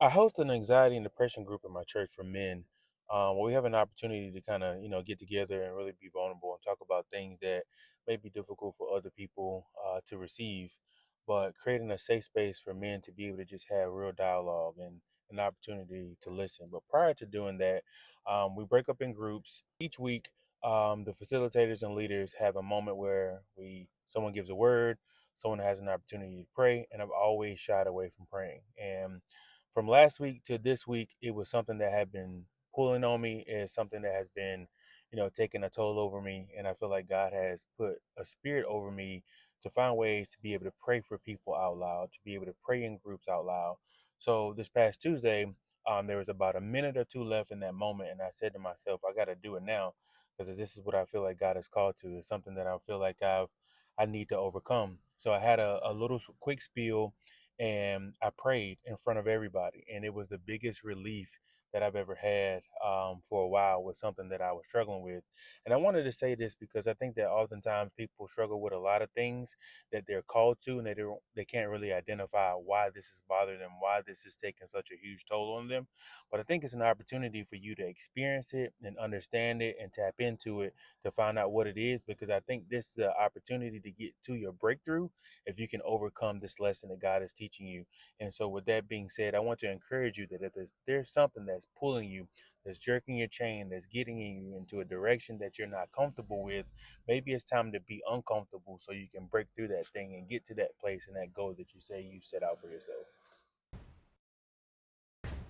I host an anxiety and depression group in my church for men. Where we have an opportunity to kind of, get together and really be vulnerable and talk about things that may be difficult for other people to receive, but creating a safe space for men to be able to just have real dialogue and an opportunity to listen. But prior to doing that, we break up in groups each week. The facilitators and leaders have a moment where someone gives a word, someone has an opportunity to pray, and I've always shied away from praying. And from last week to this week, it was something that had been pulling on me. It's something that has been, taking a toll over me. And I feel like God has put a spirit over me to find ways to be able to pray for people out loud, to be able to pray in groups out loud. So this past Tuesday, there was about a minute or two left in that moment. And I said to myself, I got to do it now because this is what I feel like God has called to. It's something that I feel like I need to overcome. So I had a little quick spiel and I prayed in front of everybody, and it was the biggest relief that I've ever had for a while with something that I was struggling with. And I wanted to say this because I think that oftentimes people struggle with a lot of things that they're called to, and they can't really identify why this is bothering them, why this is taking such a huge toll on them. But I think it's an opportunity for you to experience it and understand it and tap into it to find out what it is, because I think this is the opportunity to get to your breakthrough if you can overcome this lesson that God is teaching you. And so, with that being said, I want to encourage you that if there's something that's pulling you, that's jerking your chain, that's getting you into a direction that you're not comfortable with, maybe it's time to be uncomfortable so you can break through that thing and get to that place and that goal that you say you set out for yourself.